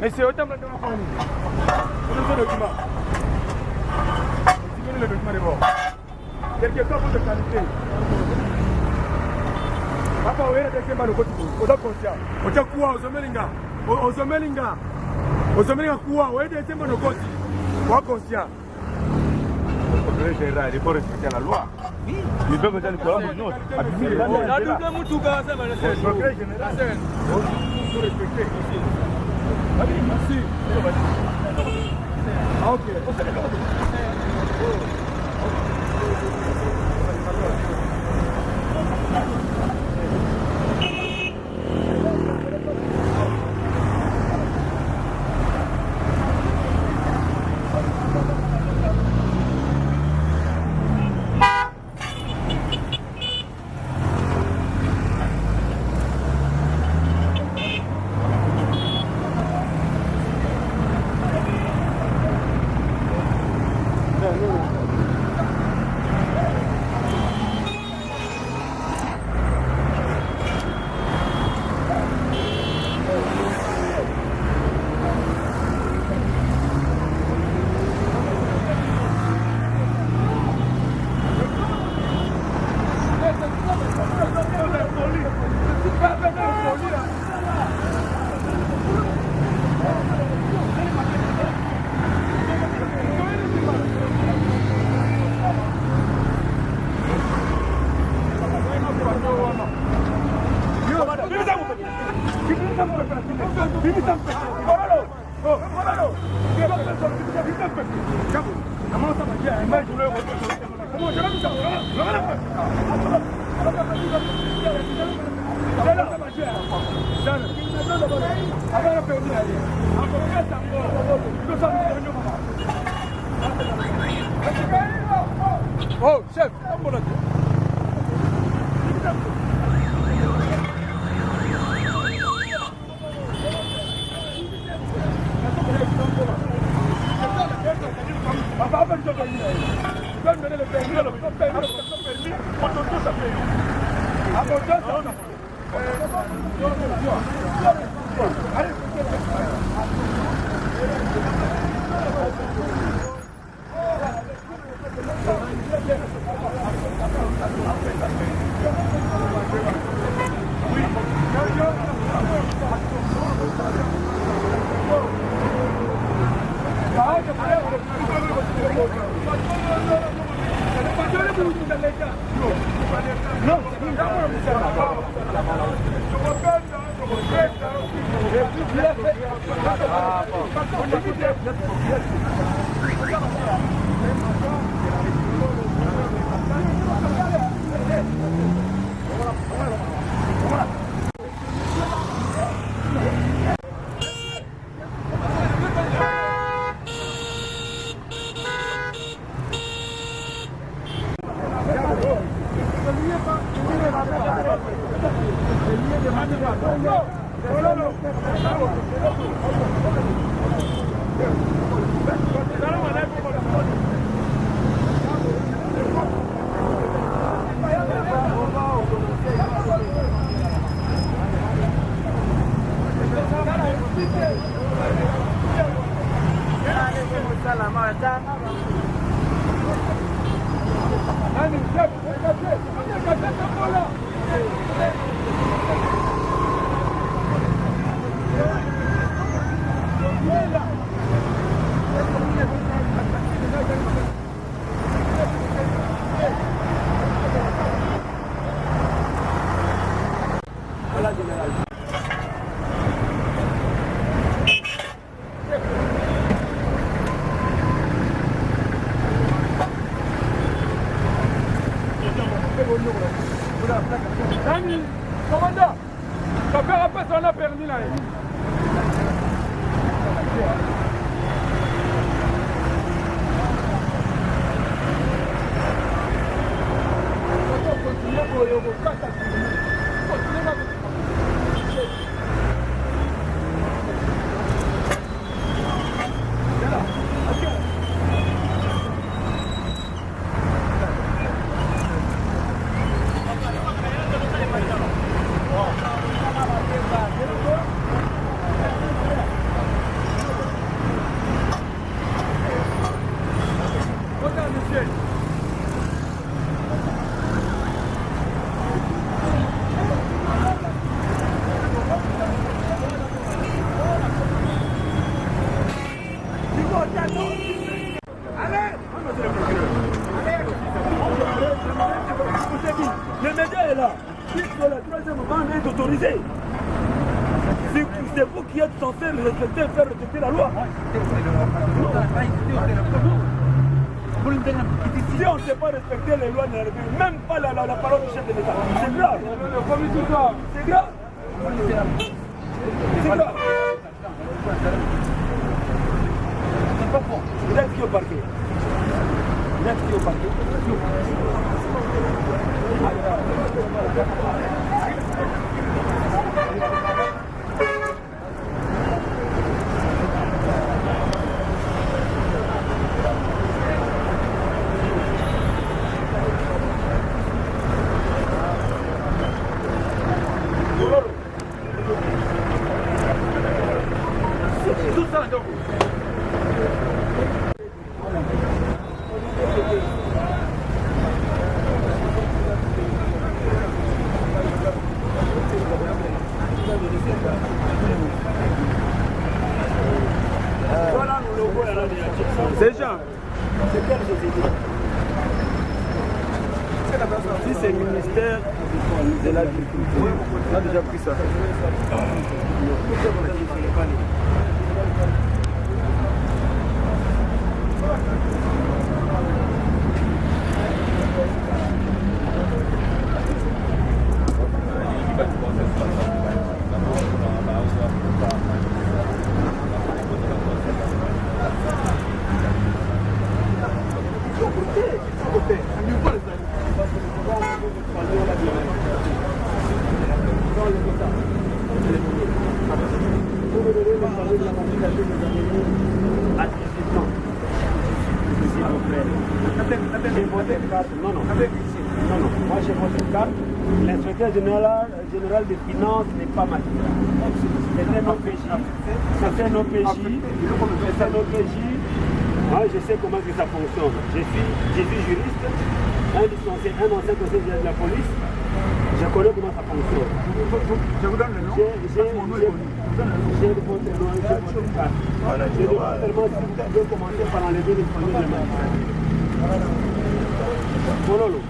Mais c'est autant maintenant qu'on est. On a le document. On a le document d'abord. Quelquefois pour de qualité. Papa, on est avec le côté. On est conscient. On est quoi? On se melinga. On se melinga quoi? On est avec le côté. On est conscient. Il faut respecter la loi. Oui. Il peut peut-être le non. La double moutouga, ça va le faire. Il faut respecter. Merci. Ok. Oh, chef, commandant, ça fait un peu son a permis là. Le média est là. Puisque la troisième bande est autorisée. C'est vous qui êtes censé respecter, faire respecter la loi. Si on ne sait pas respecter les lois de la République, même pas la parole du chef de l'État, c'est grave. C'est grave. C'est grave. Vous êtes qui au parquet? Vous êtes qui au parquet? C'est Jean. C'est quelle société? Si c'est le ministère de l'Agriculture, on a déjà pris ça. Non, moi j'ai votre carte. L'inspecteur général des finances n'est pas magistrat. C'est un OPJ. C'est un OPJ. Moi je sais comment que ça fonctionne. Je suis juriste, un ancien conseiller de la police. Je connais comment ça fonctionne. Je vous donne le nom. J'ai votre nom, j'ai votre carte. Je demande seulement si vous pouvez commencer par enlever les premiers éléments. Mololo.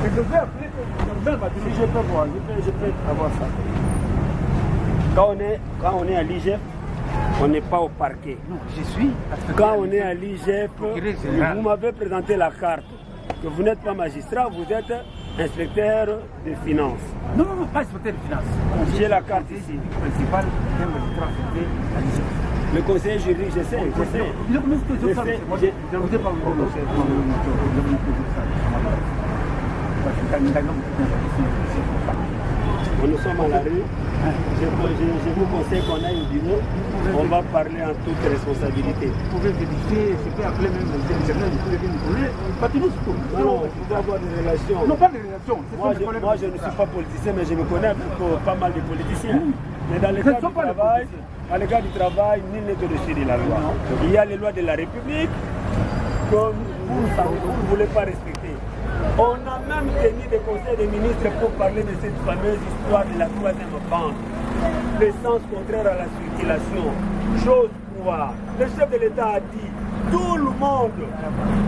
Si je peux voir, je peux avoir ça. Quand on est à l'IGF, on n'est pas au parquet. Non, je suis. Quand on est à l'IGF, vous m'avez présenté la carte. Que vous n'êtes pas magistrat, vous êtes inspecteur de finances. Non, pas inspecteur de finances. J'ai la carte ici. Principal d'un magistrat affecté à l'IGF. Le conseiller juridique, je sais. Moi, nous sommes à la rue. Je vous conseille qu'on aille au bureau. On va parler en toute responsabilité. Vous pouvez vérifier, je peux appeler même l'internet, vous pouvez venir trouver. Non, vous pouvez avoir des relations. Non, pas des relations. Moi, je ne suis pas politicien, mais je me connais avec pas mal de politiciens. Mais dans le cas du travail, nul n'est au-dessus de la loi. Il y a les lois de la République que vous ne voulez pas respecter. On a même tenu des conseils des ministres pour parler de cette fameuse histoire de la troisième bande. L'essence contraire à la circulation. Chose quoi? Le chef de l'État a dit tout le monde.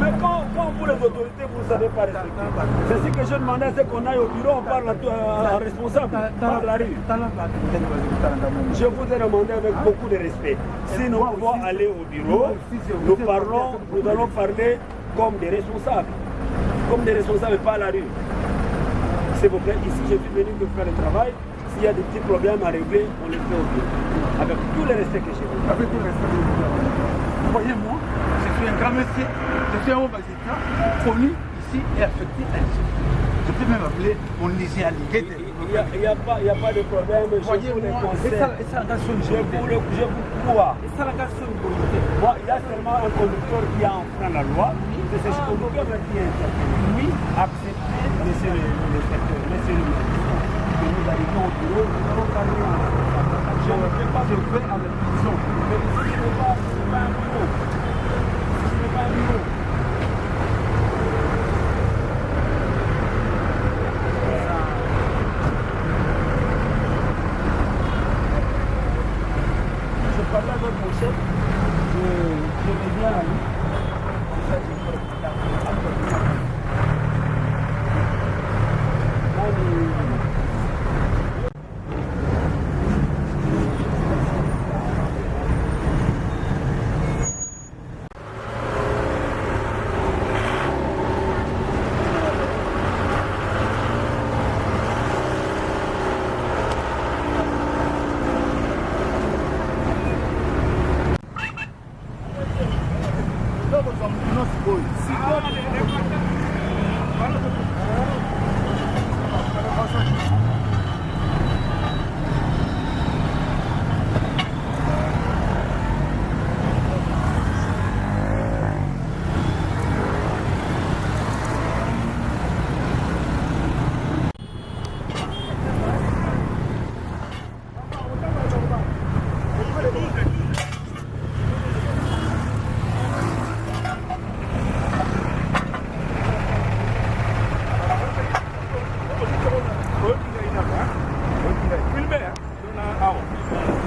Mais quand vous les autorités, vous ne savez pas respecter. C'est ce que je demandais, c'est qu'on aille au bureau, on parle à responsable par la rue. Je vous ai demandé avec beaucoup de respect. Si nous pouvons aller au bureau, nous allons parler comme des responsables. Comme des responsables, pas à la rue. S'il vous plaît, ici je suis venu pour faire le travail. S'il y a des petits problèmes à régler, on les fait au bureau. Avec tout le respect que j'ai. Avec tout le respect que j'ai. Voyez-moi, je suis un grand monsieur, je suis un haut magistrat, connu ici et affecté à l'IGF. Je peux même appeler mon lycéalité. Il n'y a pas de problème. Voyez-moi, et ça la garçon je vous crois. Et ça la garçon Moi, il y a seulement un conducteur qui a enfreint la loi. C'est ce conducteur qui est interpellé. Oui, acceptez, monsieur l'inspecteur, monsieur le ministre, que nous arrivons au bureau, nous allons parler en je ne fais pas de paix à la prison. Mais ici, ce n'est pas un bureau. Ce n'est pas un bureau.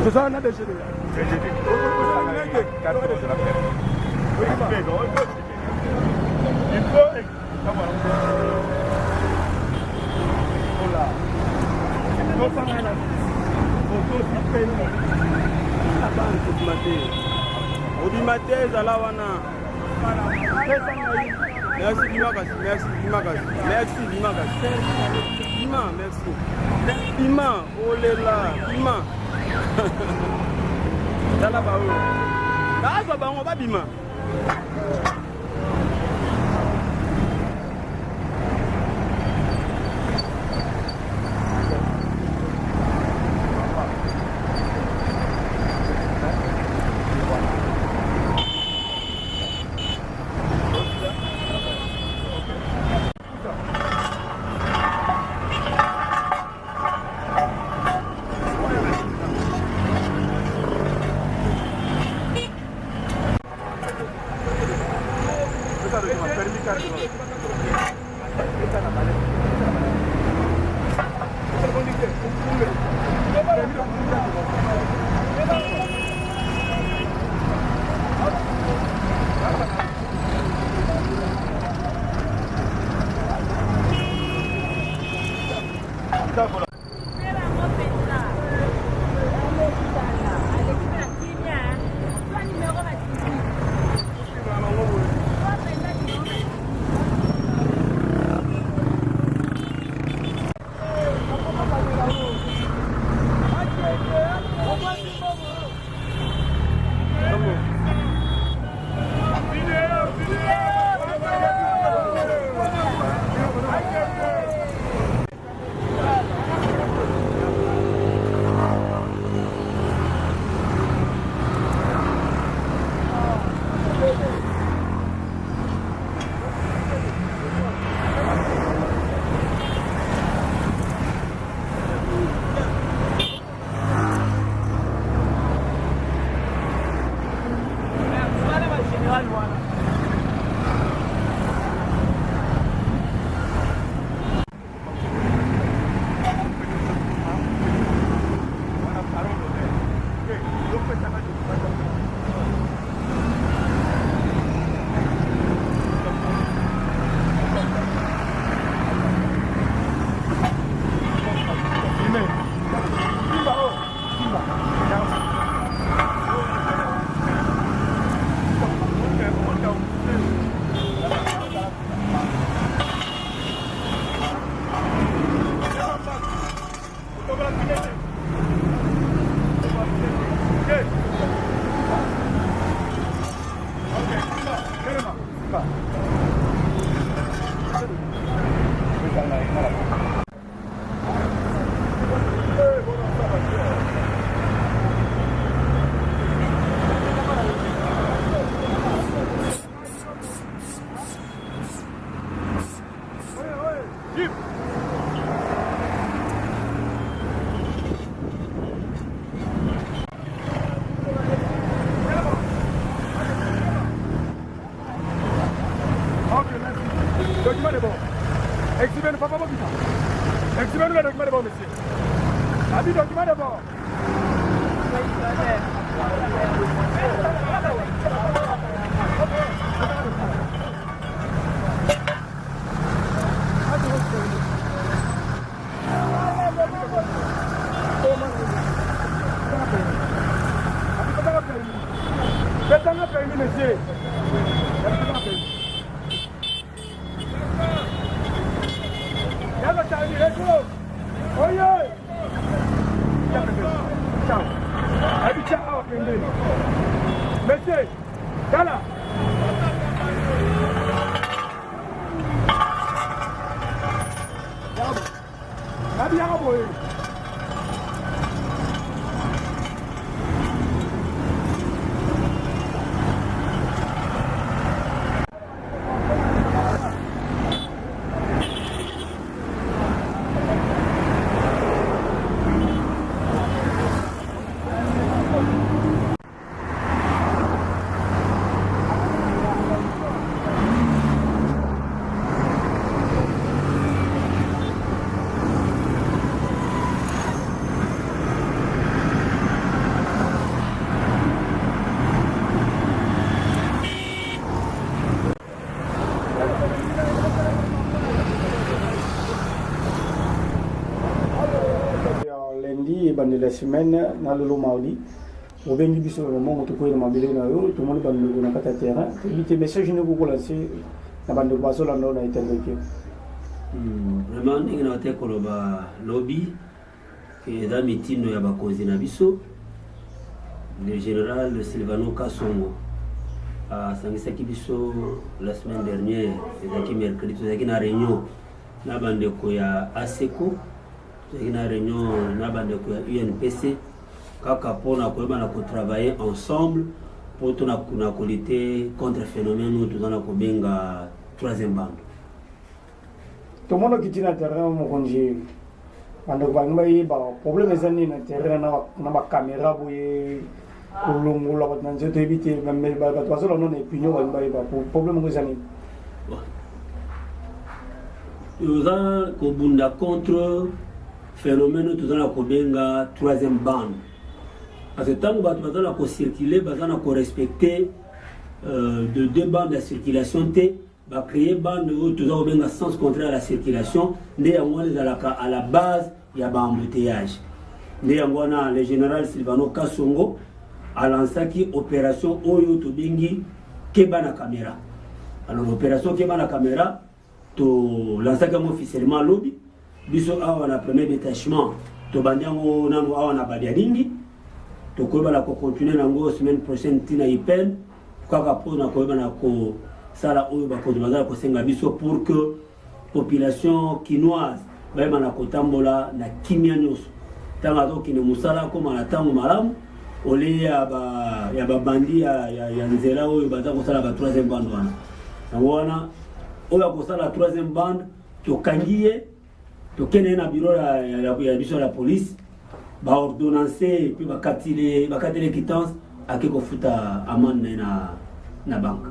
C'est ça, on a déjeuné. Merci Dimakas, merci Dimakas, merci Dimakas. Dima, merci. Dima, oh là, Dima. Dala ba o. Ba ba on ba Dima. Exhibez-nous, papa, exhibez-nous le document d'abord, monsieur. Habit document d'abord. Faites un permis, monsieur. Monsieur, Dala. de la semaine dans le Lomaoli. Au bengi biso moment to ko na mabele na yo to moni bando na kata terrain éviter message ne ko lancer na bando baso la no na itendeke. Vraiment ndenge na te ko ba lobby que da mitino ya bakozi na biso le général Silvano Kasongo a sangisa ki biso la semaine dernière et mercredi to na réunion na bande ko ya ASECO c'est une réunion na bande ko ya UNPC kaka pona ko bana ko travailler ensemble pour tona kuna ko lutter contre phénomène où tout na ko benga troisième bande to mono kitina terrain mo konji ando bangbai ba problème ezani na terrain na ba caméra boye kulungu la batna nzeto éviter même ba bato non opinion bangbai ba problème ezani nous a ko bunda contre phénomène tout dans la kobenga troisième bande parce que tant que bato na ko circuler bazana ko respecter de deux bandes de circulation t ba créer bande où tout dans kobenga sens contraire à la circulation né yango à la base ya ba embouteillage né yango na le général Silvano Kasongo a lancé qui opération oyo to bengi keba na caméra. Alors l'opération keba na caméra to lancé comme officiellement lobby biso awa na premier détachement to bandiango nano awa na badialingi to koba la ko continuer nango semaine prochaine tina ipen kaka pona ko na ko sala oyo ba ko bazala ko senga biso pour que population kinoise ba na ko tambola na kimia nyoso tanga to kine musala ko na tango malamu ole ya ba bandi ya nzela oyo baza ko sala ba troisième bande wana wana oyo ko sala troisième bande to kangiye to kene na bureau ya biso la police ba ordonnancer puis ba katile quittance akiko futa amende na banque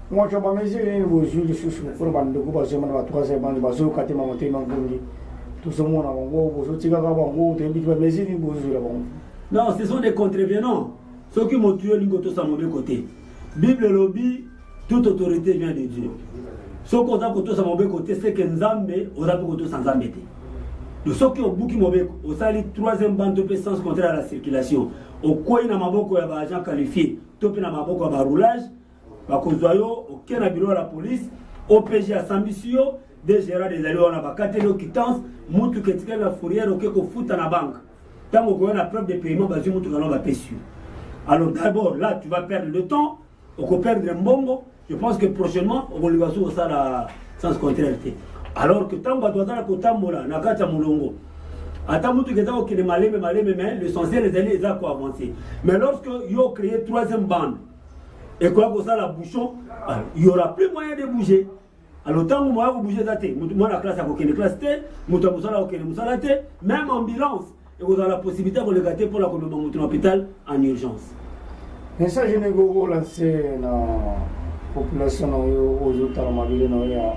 moi je ba mesure ni bo juli susu pour bande ko ba sema ba troisième bande ba so katima moté mangungi tout ce monde ngo bo so tika ka bango te bi ba mesure ni bo juli bon non ce sont des contrevenants ceux qui m'ont tué lingoto sa mauvais côté bible lobby toute autorité vient de Dieu. Ce qu'on a côté sa mauvais côté c'est que Nzambe on a côté sans Nzambe. Le ce qui au bout qui mauvais au sali troisième bande de sens contraire à la circulation au quoi na maboko ya ba agent qualifié tope na maboko ba roulage ba kozwayo au kena bureau la police OPG à Sambisio des gérants des alliés on a ba katelo quittance mutu ketika la fourrière OK ko futa na banque tant qu'on a la preuve de paiement ba mutu kana ba pesu. Alors d'abord là tu vas perdre le temps on peut perdre un bongo. Je pense que prochainement on va lui voir ça la sens contraire. Alors que tant que doit ko tambola na kata mulongo ata mutu keta ko kile maleme mais l'essentiel les alliés za ko avancer. Mais lorsque yo créé troisième bande et quoi que ça la bouchon il y aura plus moyen de bouger. Alors tant que moi vous bouger daté moi la classe ko kile classe T mutu musala ko kile musala T même ambulance et vous avez la possibilité de le gâter pour la communauté mutu hôpital en urgence. Message ne go lancer na population aux autres à Mabile no ya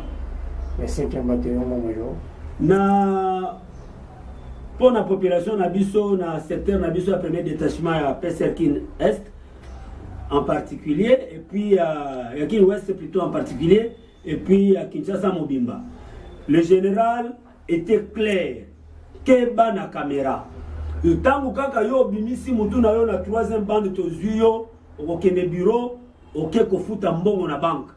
5e bataillon moyo na pour la population na biso na secteur na biso premier détachement à Peserkin Est en particulier et puis à Kin Ouest plutôt en particulier et puis à Kinshasa Mobimba. Le général était clair que bana caméra le temps kaka yo bimisi mutu na yo na troisième bande to zuyo au kene bureau OK ko futa mbongo na banque.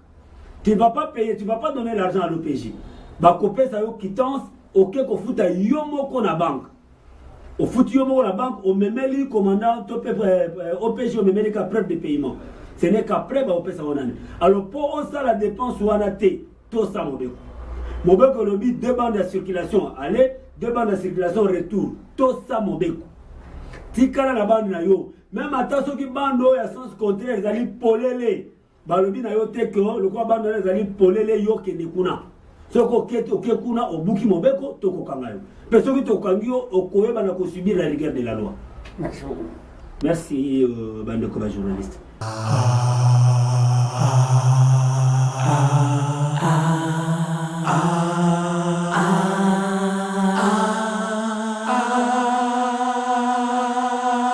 Tu vas pas payer, tu vas pas donner l'argent à l'OPJ. Ba kopé ça yo quittance OK ko futa yo moko na banque. Au futu yo moko na banque au memeli commandant OPJ au memeli ka preuve de paiement. Ce n'est qu'après ba opesa onane. Alors pour ça la dépense wana té to ça mobeko. Mobeko lobi deux bandes de circulation aller deux bandes de circulation retour tout ça mobeko tikala na bande na yo même ata soki bande oyo ya sens contraire ezali polele balobi na yo te ke lokwa bande oyo ezali polele yo kende kuna soki oke kuna obuki mobeko tokokanga yo mpe soki tokangi yo okoyeba na kosubir la rigueur de la loi. Merci bandeko ba journaliste.